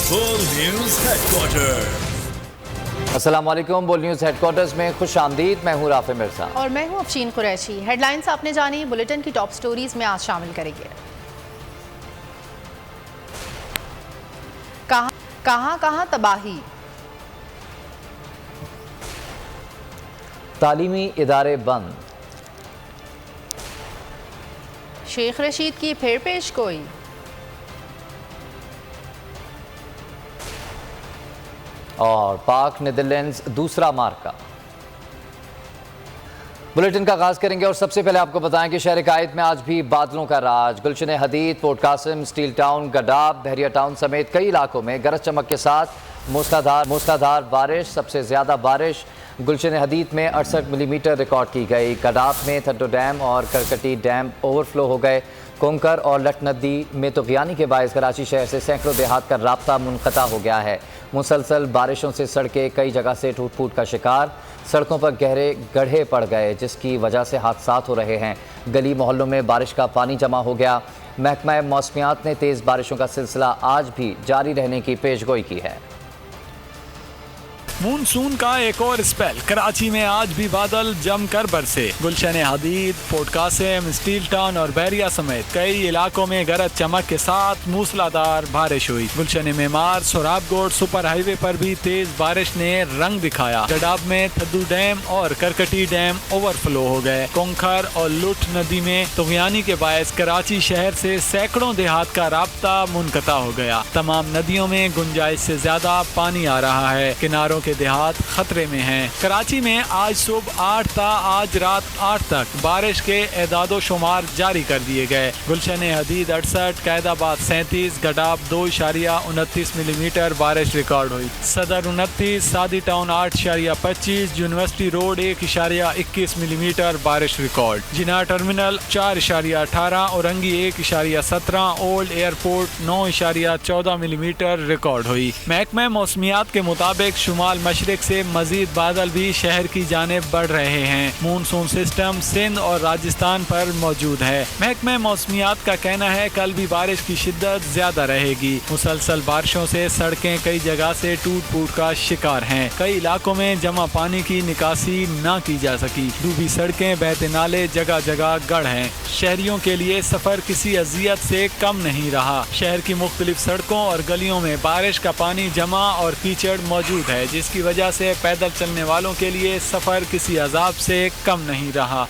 बोल news headquarter. अस्सलाम वालेकुम। बोल न्यूज हेडक्वार्टर्स में खुश आमदीद। मैं हूँ राफे मिर्जा और मैं हूँ अफशीन कुरैशी। हेडलाइंस आपने जानी, बुलेटिन की टॉप स्टोरीज में आज शामिल करेंगे। कहाँ तबाही, तालीमी इदारे बंद, शेख रशीद की फिर पेश गोई, और पाक नीदरलैंड्स दूसरा मार्का। बुलेटिन का आगाज करेंगे और सबसे पहले आपको बताएं कि शहर कायद में आज भी बादलों का राज। गुलशन हदीद, पोर्ट कासिम, स्टील टाउन, गडाब, बहरिया टाउन समेत कई इलाकों में गरज चमक के साथ मूसलाधार बारिश। सबसे ज्यादा बारिश गुलशन हदीद में 68 मिलीमीटर रिकॉर्ड की गई। गडाब में थड्डो डैम और करकटी डैम ओवरफ्लो हो गए। कोंकर और लट नदी में तुगयानी के बायस कराची शहर से सैकड़ों देहात का राब्ता मुनक़ता हो गया है। मुसलसल बारिशों से सड़कें कई जगह से टूट फूट का शिकार। सड़कों पर गहरे गड्ढे पड़ गए जिसकी वजह से हादसात हो रहे हैं। गली मोहल्लों में बारिश का पानी जमा हो गया। महकमा मौसमियात ने तेज़ बारिशों का सिलसिला आज भी जारी रहने की पेशगोई की है। मूनसून का एक और स्पेल। कराची में आज भी बादल जमकर बरसे। गुलशन हदीद, पोर्ट कासिम, स्टील टाउन और बहरिया समेत कई इलाकों में गरज चमक के साथ मूसलाधार बारिश हुई। गुलशन मेमार, सोराबगोट सुपर हाईवे पर भी तेज बारिश ने रंग दिखाया। गडाब में थद्दू डैम और करकटी डैम ओवरफ्लो हो गए। कोंखर और लुट नदी में तुगयानी के बायस कराची शहर से सैकड़ों देहात का राब्ता मुनक़ता हो गया। तमाम नदियों में गुंजाइश से ज्यादा पानी आ रहा है। किनारों के देहात खतरे में हैं। कराची में आज सुबह 8 था आज रात 8 तक बारिश के एदादो शुमार जारी कर दिए गए। गुलशन हदीद 68, कैदाबाद 37, गडाब 2.29 मिलीमीटर बारिश रिकॉर्ड हुई। Saddar 29, Saadi town 8.25, university road 1.21 millimetre बारिश record. Jinnah terminal 4.18, Orangi 1.17, old airport 9.14 millimetre record हुई। महकमा मौसमियात के मुताबिक शुमाल मशरिक से मजीद बादल भी शहर की जानिब बढ़ रहे हैं। मूनसून सिस्टम सिंध और राजस्थान पर मौजूद है। महकमा मौसमियात का कहना है कल भी बारिश की शिद्दत ज्यादा रहेगी। मुसलसल बारिशों से सड़कें कई जगह से टूट फूट का शिकार हैं। कई इलाकों में जमा पानी की निकासी न की जा सकी। डूबी सड़कें, बहते नाले जगह जगह गढ़ हैं। शहरियों के लिए सफर किसी अजियत से कम नहीं रहा। शहर की मुख्तलिफ सड़कों और गलियों में बारिश का पानी जमा और कीचड़ मौजूद है जिसकी वजह से पैदल चलने वालों के लिए सफर किसी अजाब से कम नहीं रहा।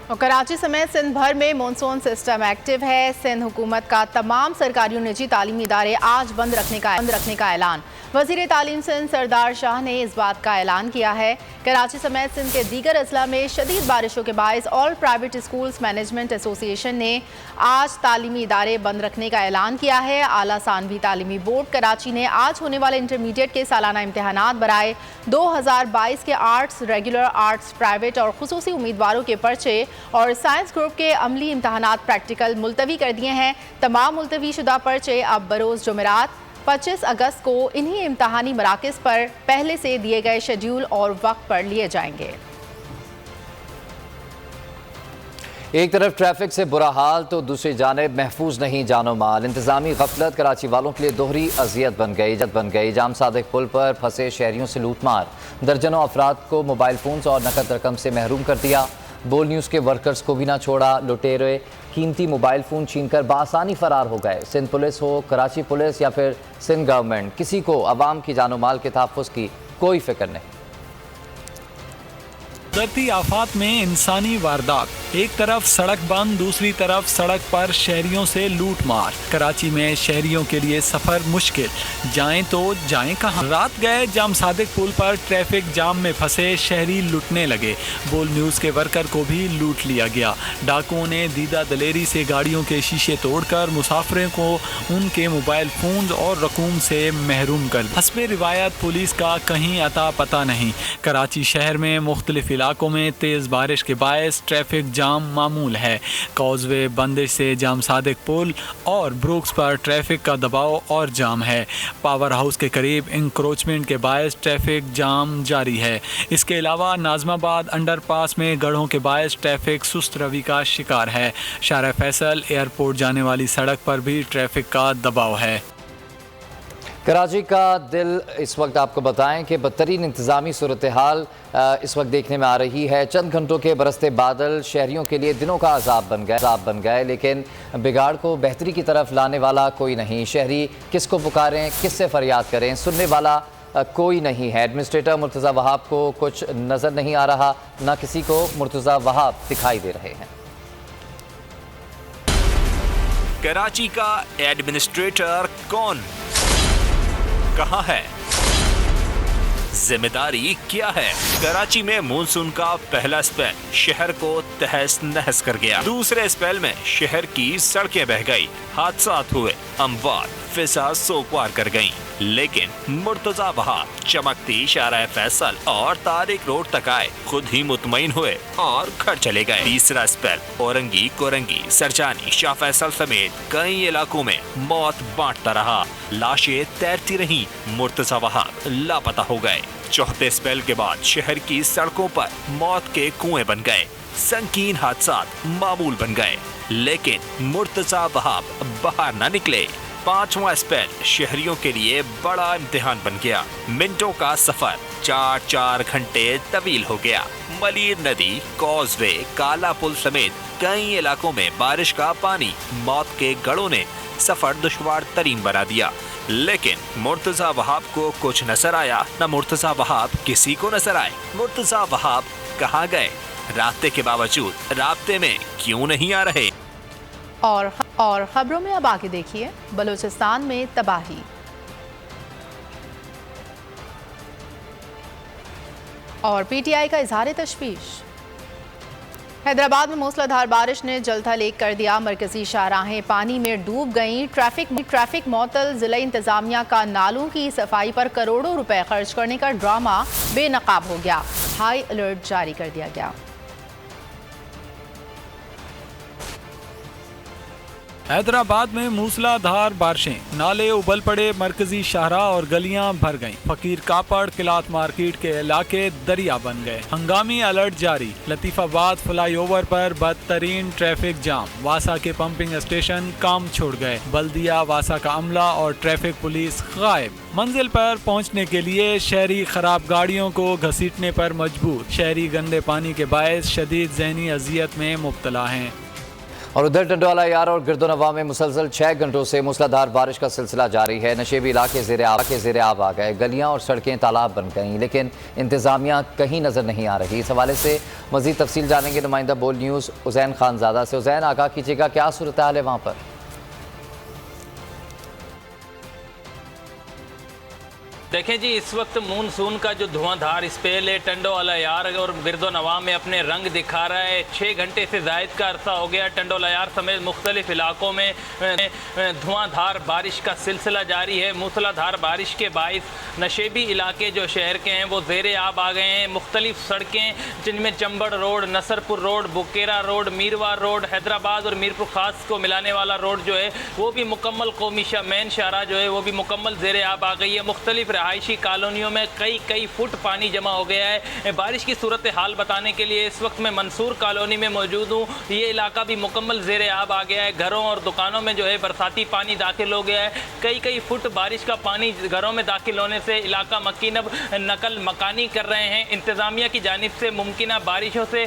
और कराची समेत सिंध भर में मानसून सिस्टम एक्टिव है। सिंध हुकूमत का तमाम सरकारी और निजी तालीमी इदारे आज बंद रखने का ऐलान। वज़ीर तालीम सिंध सरदार शाह ने इस बात का ऐलान किया है। कराची समेत सिंध के दीगर अजला में शदीद बारिशों के बायस all private schools management association ने आज तालीमी इदारे बंद रखने का ऐलान किया है। आला सानवी तालीमी बोर्ड कराची ने आज होने वाले इंटरमीडिएट के सालाना इम्तहानात बराए 2022 के आर्ट्स, रेगुलर आर्ट्स, प्राइवेट और खुसूसी उम्मीदवारों के पर्चे और साइंस ग्रुप के अमली इम्तहानात प्रैक्टिकल मुलतवी कर दिए हैं। तमाम मुलतवी शुदा पर्चे अब बरोज़ जुमेरात 25 अगस्त को इन्हीं इम्तहानी मराकज़ पर पहले से दिए गए शेड्यूल और वक्त पर लिए जाएंगे। एक तरफ ट्रैफिक से बुरा हाल तो दूसरी जानिब महफूज नहीं जानो माल। इंतजामी गफलत कराची वालों के लिए दोहरी अजियत बन गई। जाम सादिक पुल पर फंसे शहरियों से लूटमार। दर्जनों अफराद को मोबाइल फोन और नकद रकम से महरूम कर दिया। बोल न्यूज़ के वर्कर्स को भी ना छोड़ा। लुटेरे कीमती मोबाइल फ़ोन छीनकर बासानी फरार हो गए। सिंध पुलिस हो, कराची पुलिस या फिर सिंध गवर्नमेंट, किसी को अवाम की जानो माल के तहफ़्फ़ुज़ की कोई फिक्र नहीं। कुदरती आफात में इंसानी वारदात। एक तरफ सड़क बंद, दूसरी तरफ सड़क पर शहरियों से लूट मार। कराची में शहरियों के लिए सफर मुश्किल, जाएं तो जाएं कहां। रात गए जाम सादिक पुल पर ट्रैफिक जाम में फंसे शहरी लुटने लगे। बोल न्यूज़ के वर्कर को भी लूट लिया गया। डाकुओं ने दीदा दलेरी से गाड़ियों के शीशे तोड़कर मुसाफिरों को उनके मोबाइल फोन और रकूम से महरूम कर दिया। हस्बे रिवायत पुलिस का कहीं अता पता नहीं। कराची शहर में मुख्तलिफ इलाकों में तेज बारिश के बायस ट्रैफिक जाम मामूल है। कॉजवे बंदिश से जाम सादिक पुल और ब्रुक्स पर ट्रैफिक का दबाव और जाम है। पावर हाउस के करीब इंक्रोचमेंट के बायस ट्रैफिक जाम जारी है। इसके अलावा नाजमाबाद अंडरपास में गढ़ों के बायस ट्रैफिक सुस्त रवि का शिकार है। शारा फैसल एयरपोर्ट जाने वाली सड़क पर भी ट्रैफिक का दबाव है। कराची का दिल इस वक्त आपको बताएं कि बदतरीन इंतज़ामी सूरत हाल इस वक्त देखने में आ रही है। चंद घंटों के बरसते बादल शहरियों के लिए दिनों का अजाब बन गए, लेकिन बिगाड़ को बेहतरी की तरफ लाने वाला कोई नहीं। शहरी किसको पुकारें, किससे फरियाद करें, सुनने वाला कोई नहीं है। एडमिनिस्ट्रेटर मुर्तज़ा वहाब को कुछ नज़र नहीं आ रहा, ना किसी को मुर्तज़ा वहाब दिखाई दे रहे हैं। कराची का एडमिनिस्ट्रेटर कौन, कहां है, जिम्मेदारी क्या है? कराची में मानसून का पहला स्पेल शहर को तहस नहस कर गया। दूसरे स्पेल में शहर की सड़कें बह गई, हादसात हुए, अमवात फिजा सोगवार कर गईं। लेकिन मुर्तजा वहाब चमकती शारा फैसल और तारिक रोड तक आए, खुद ही मुतमईन हुए और घर चले गए। तीसरा स्पेल औरंगी, कोरंगी, सरजानी, शाह फैसल समेत कई इलाकों में मौत बांटता रहा। लाशें तैरती रहीं, मुर्तजा वहाब लापता हो गए। चौथे स्पेल के बाद शहर की सड़कों पर मौत के कुएं बन गए, संकीन हादसात मामूल बन गए, लेकिन मुर्तजा वहाब बाहर न निकले। पांचवा स्पेल शहरियों के लिए बड़ा इम्तिहान बन गया। मिनटों का सफर 4-4 घंटे तवील हो गया। मलीर नदी, कॉजवे, काला पुल समेत कई इलाकों में बारिश का पानी मौत के गढ़ों ने सफर दुश्वार तरीन बना दिया। लेकिन मुर्तजा वहाब को कुछ नजर आया, न मुर्तजा वहाब किसी को नजर आए। मुर्तजा वहाब कहाँ गए? रास्ते के बावजूद रास्ते में क्यों नहीं आ रहे? और खबरों में अब आगे देखिए, बलूचिस्तान में तबाही। और पीटीआई का इजहार तशवीश। हैदराबाद में मूसलाधार बारिश ने जलथल एक कर दिया, मरकजी शाहराहें पानी में डूब गईं। ट्रैफिक मअतल। जिला इंतजामिया का नालों की सफाई पर करोड़ों रुपए खर्च करने का ड्रामा बेनकाब हो गया। हाई अलर्ट जारी कर दिया गया। हैदराबाद में मूसलाधार बारिशें, नाले उबल पड़े, मरकजी शाहरा और गलियां भर गईं। फकीर कापड़ किलात मार्केट के इलाके दरिया बन गए। हंगामी अलर्ट जारी। लतीफाबाद फ्लाईओवर पर बदतरीन ट्रैफिक जाम। वासा के पंपिंग स्टेशन काम छोड़ गए। बल्दिया, वासा का अमला और ट्रैफिक पुलिस गायब। मंजिल पर पहुंचने के लिए शहरी खराब गाड़ियों को घसीटने पर मजबूर। शहरी गंदे पानी के बायस शदीद जहनी अजियत में मुब्तला हैं। और उधर टंडोला यार और गिरदोनवा में मुसलसल 6 घंटों से मूसलाधार बारिश का सिलसिला जारी है। नशेबी इलाके ज़ेरे आब आ गए, गलियां और सड़कें तालाब बन गईं, लेकिन इंतज़ामिया कहीं नज़र नहीं आ रही। इस हवाले से मज़ीद तफसील जानेंगे नुमाइंदा बोल न्यूज़ हुसैन खानज़ादा से। हुसैन, आगाह कीजिएगा, क्या सूरत हाल है वहाँ पर? देखें जी, इस वक्त मानसून का जो धुआंधार स्पेल है टंडोला यार और गिरदोनवा में अपने रंग दिखा रहा है। 6 घंटे से जायद का अरसा हो गया। टंडोला यार समेत मुख्तलिफ इलाकों में धुआंधार बारिश का सिलसिला जारी है। मूसलाधार बारिश के बाइस नशेबी इलाके जो शहर के हैं वो ज़ेरे आब आ गए हैं। मुख्तलिफ सड़कें जिनमें Chambar road, Nasarpur road, Bukera road, Mirwar road, Hyderabad और मीरपुर खास को मिलाने वाला रोड जो है वो भी मुकम्मल कौमी मेन शाहरा जो है वो भी मुकम्मल ज़ेरे आब आ गई है। मुख्तलिफ रहायशी कॉलोनियों में कई फुट पानी जमा हो गया है। बारिश की सूरत हाल बताने के लिए इस वक्त मैं मंसूर कॉलोनी में मौजूद हूँ। ये इलाका भी मुकम्मल ज़ेरे आब आ गया है। घरों और दुकानों में जो है बरसाती पानी दाखिल हो गया है। कई फुट बारिश का पानी घरों में दाखिल होने से इलाका मकीनब नकल मकानी कर रहे हैं। इंतज़ामिया की जानिब से मुमकिन बारिशों से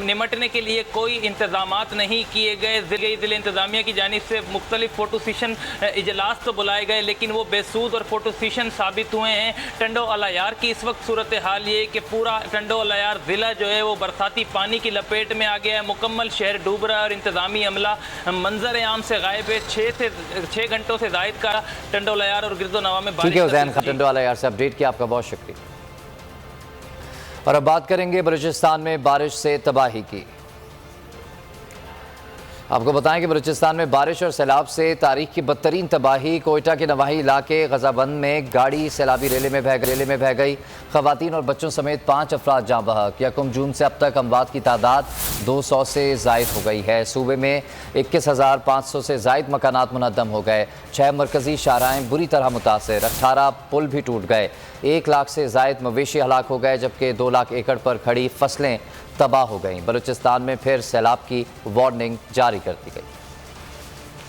निमटने के लिए कोई इंतजामात नहीं किए गए। ज़िला इंतज़ामिया की जानिब से मुख्तलिफ फोटो सेशन इजलास तो बुलाए गए, लेकिन वो बेसूद और फोटो सेशन साबित हुए हैं। टंडोला यार की इस वक्त सूरत हाल ये कि पूरा टंडोला यार ज़िला जो है वो बरसाती पानी की लपेट में आ गया है। मुकम्मल शहर डूब रहा है और इंतज़ामी अमला मंजर आम से गायब है। 6 घंटों से जायद का टंडोला यार और गिरदोनवा में बारिश। ठीक है हुसैन, टंडोला यार से अपडेट किया, आपका बहुत शुक्रिया। और अब बात करेंगे बलूचिस्तान में बारिश से तबाही की। आपको बताएं कि बलूचिस्तान में बारिश और सैलाब से तारीख की बदतरीन तबाही। कोयटा के नवाही इलाके गजाबंद में गाड़ी सैलाबी रेले में बह गई। खवातीन और बच्चों समेत 5 अफराद जाँ बहक। 1 जून से अब तक अमवात की तादाद 200 से जायद हो गई है। सूबे में 21,500 से जायद मकानात मुनद्दम हो गए। 6 मरकजी शाहराएँ बुरी तरह मुतासर। 18 पुल भी टूट गए। 1 लाख से जायद मवेशी हलाक हो गए, जबकि 2 लाख एकड़ पर खड़ी फसलें तबाह हो गईं। बलूचिस्तान में फिर सैलाब की वार्निंग जारी कर दी गई।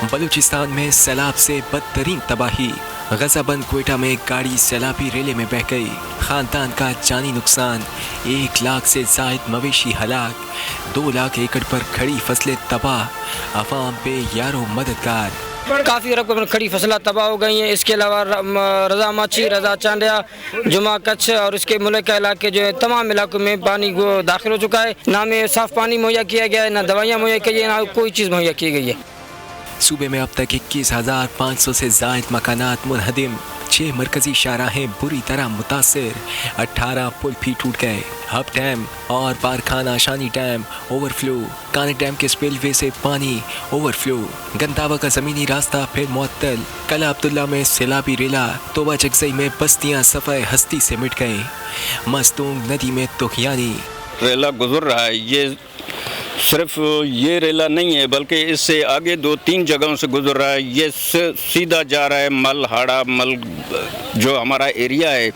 बलूचिस्तान में सैलाब से बदतरीन तबाही। गजाबंद क्वेटा में गाड़ी सैलाबी रेले में बह गई। खानदान का जानी नुकसान। 1 लाख से जायद मवेशी हलाक। 2 लाख एकड़ पर खड़ी फसलें तबाह। अवाम पे यारो मददगार। काफ़ी रकम खड़ी फसलें तबाह हो गई हैं। इसके अलावा रजा माची, रजा चांडिया, जुमा कच्छ और उसके मुल्क के इलाके जो है तमाम इलाकों में पानी दाखिल हो चुका है। ना में साफ़ पानी मुहैया किया गया है, ना दवाइयाँ मुहैया की गई है, ना कोई चीज़ मुहैया की गई है। सूबे में अब तक 21,500 से जायद मकानात मुनहदिम। 6 मरकजी शाहराहें बुरी तरह मुतासिर। 18 पुल भी टूट गए। हब डैम और बारखाना शानी डैम ओवरफ्लो। कानक डैम के स्पिलवे से पानी ओवरफ्लो। गंदावा का ज़मीनी रास्ता फिर मुअत्तल। कला अब्दुल्ला में सैलाबी रेला। तोबा चकजई में बस्तियाँ सफ़े हस्ती से मिट गई। मस्तूंग नदी में तुखयानी। रेला गुजर रहा है। ये सिर्फ ये रेला नहीं है बल्कि इससे आगे 2-3 जगहों से गुजर रहा है। ये सीधा जा रहा है मल हाड़ा मल जो हमारा एरिया है।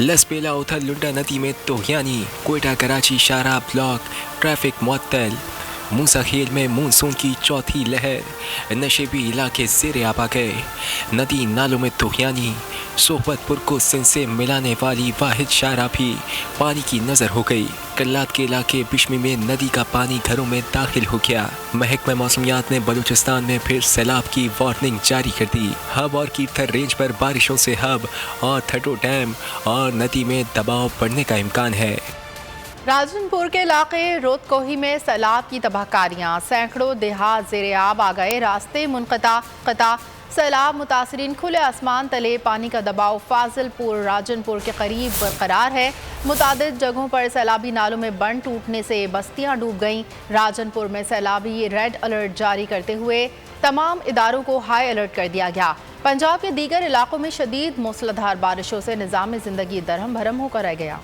लसपेला उथल लुंडा नदी में तुगयानी। क्वेटा कराची शाहराह ब्लॉक ट्रैफिक मुअत्तल। मूसा खेल में मानसून की चौथी लहर। नशेबी इलाके ज़ेरे आब आ गए। नदी नालों में तुगयानी। सोहबतपुर को सिंध से मिलाने वाली वाहिद शाहराह भी पानी की नज़र हो गई। कल्लात के इलाके बिशमी में नदी का पानी घरों में दाखिल हो गया। महकमा मौसमियात ने बलूचिस्तान में फिर सैलाब की वार्निंग जारी कर दी। हब और कीर्थर रेंज पर बारिशों से हब और थटो डैम और नदी में दबाव बढ़ने का इम्कान है। राजनपुर के इलाके रोतकोही में सैलाब की तबाहकारियाँ। सैकड़ों देहात ज़ेरे आब आ गए। रास्ते मुनक़ता। सैलाब मुतासरीन खुले आसमान तले। पानी का दबाव फाजिलपुर राजनपुर के करीब बरकरार है। मुतादिद जगहों पर सैलाबी नालों में बंद टूटने से बस्तियां डूब गईं। राजनपुर में सैलाबी रेड अलर्ट जारी करते हुए तमाम इदारों को हाई अलर्ट कर दिया गया। पंजाब के दीगर इलाकों में शदीद मूसलाधार बारिशों से निज़ाम ज़िंदगी दरहम भरम होकर रह गया।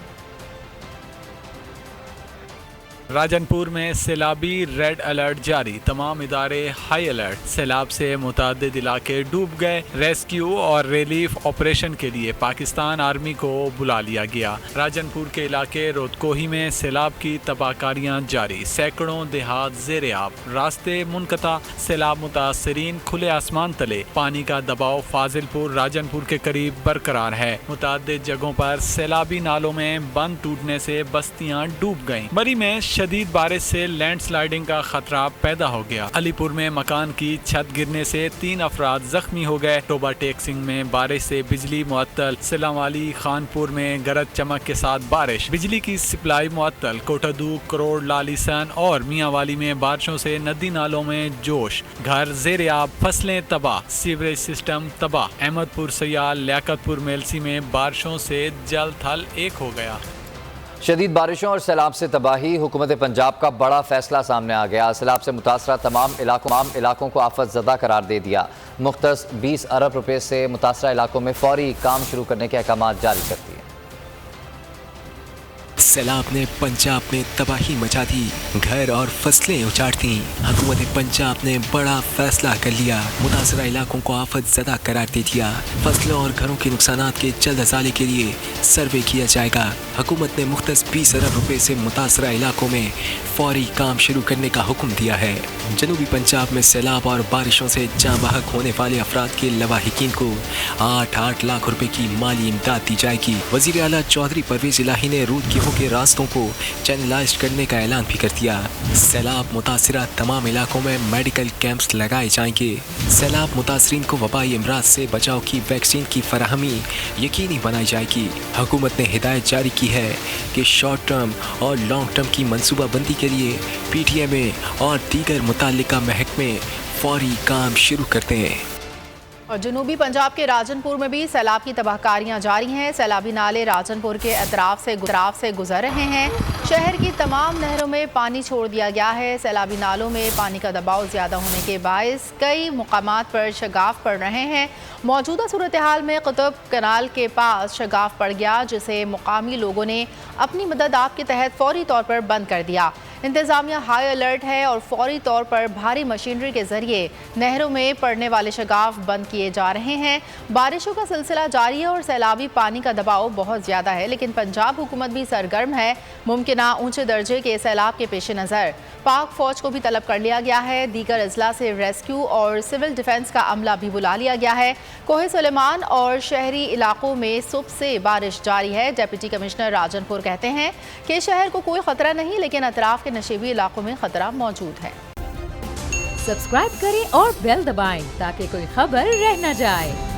राजनपुर में सैलाबी रेड अलर्ट जारी। तमाम इदारे हाई अलर्ट। सैलाब से मुतादिद इलाके डूब गए। रेस्क्यू और रिलीफ ऑपरेशन के लिए पाकिस्तान आर्मी को बुला लिया गया। राजनपुर के इलाके रोतकोही में सैलाब की तबाहकारियाँ जारी। सैकड़ों देहात ज़ेरे आब। रास्ते मुनक़ता। सैलाब मुतासरीन खुले आसमान तले। पानी का दबाव फाजिलपुर राजनपुर के करीब बरकरार है। मुतादिद जगहों पर सैलाबी नालों में बंद टूटने से बस्तियाँ डूब गईं। बरी में शदीद बारिश से लैंडस्लाइडिंग का खतरा पैदा हो गया। अलीपुर में मकान की छत गिरने से 3 अफराद जख्मी हो गए। टोबा टेक सिंह में बारिश से बिजली मुअत्तल। सिलावाली खानपुर में गरज चमक के साथ बारिश। बिजली की सप्लाई मुअत्तल। कोटादू करोड़ लालीसन और मियांवाली में बारिशों से नदी नालों में जोश। घर ज़ेरे आब। फसलें तबाह। सीवरेज सिस्टम तबाह। अहमदपुर सयाल लियाकतपुर मेलसी में बारिशों से जल थल एक हो गया। शदीद बारिशों और सैलाब से तबाही। हुकूमत पंजाब का बड़ा फैसला सामने आ गया। सैलाब से मुतासरा तमाम इलाकों को आफत ज़दा करार दे दिया। मुख्तस 20 अरब रुपए से मुतासरा इलाकों में फौरी काम शुरू करने के अहकाम जारी कर दिए। सैलाब ने पंजाब में तबाही मचा दी। घर और फसलें उजाड़ दी। हुकूमत पंजाब ने बड़ा फैसला कर लिया। मुतासरा इलाकों को आफत ज़दा करार दे दिया। फसलों और घरों के नुकसानात के जल्द अज़ाले के लिए सर्वे किया जाएगा। हुकूमत ने मुख्तस 20 अरब रुपए से मुतासरा इलाकों में फौरी काम शुरू करने का हुक्म दिया है। जनूबी पंजाब में सैलाब और बारिशों से जाँ बहक होने वाले अफराद के लवाहिकीन को 8-8 लाख रुपए की माली इमदाद दी जाएगी। वज़ीर आला चौधरी परवेज़ इलाही ने रूद गेहूं के रास्तों को चैनलाइज करने का ऐलान भी कर दिया। सैलाब मुतासिरा तमाम इलाकों में मेडिकल कैंप्स लगाए जाएंगे। सैलाब मुतासरीन को वबाई अमराज से बचाव की वैक्सीन की फराहमी यकीनी बनाई जाएगी। हुकूमत ने हिदायत जारी की है कि शॉर्ट टर्म और लॉन्ग टर्म की मनसूबाबंदी के लिए PTMA और दीगर मुताल्लिका महकमे फौरी काम शुरू करते हैं। और जनूबी पंजाब के राजनपुर में भी सैलाब की तबाहकारियाँ जारी हैं। सैलाबी नाले राजनपुर के अतराफ से गुजर रहे हैं। शहर की तमाम नहरों में पानी छोड़ दिया गया है। सैलाबी नालों में पानी का दबाव ज़्यादा होने के बायस कई मुकामात पर शगाफ पड़ रहे हैं। मौजूदा सूरत हाल में कुतुब कनाल के पास शगाफ पड़ गया, जिसे मुकामी लोगों ने अपनी मदद आप के तहत फौरी तौर पर बंद कर दिया। इंतजामिया हाई अलर्ट है और फौरी तौर पर भारी मशीनरी के जरिए नहरों में पड़ने वाले शगाफ बंद किए जा रहे हैं। बारिशों का सिलसिला जारी है और सैलाबी पानी का दबाव बहुत ज्यादा है, लेकिन पंजाब हुकूमत भी सरगर्म है। मुमकिना ऊंचे दर्जे के सैलाब के पेश नज़र पाक फौज को भी तलब कर लिया गया है। दीगर अजला से रेस्क्यू और सिविल डिफेंस का अमला भी बुला लिया गया है। कोहे सुलेमान और शहरी इलाकों में सुबह से बारिश जारी है। डिप्टी कमिश्नर राजनपुर कहते हैं कि शहर को कोई खतरा नहीं, लेकिन अतराफ के नशीबी इलाकों में खतरा मौजूद है। सब्सक्राइब करें और बेल दबाएं ताकि कोई खबर रह न जाए।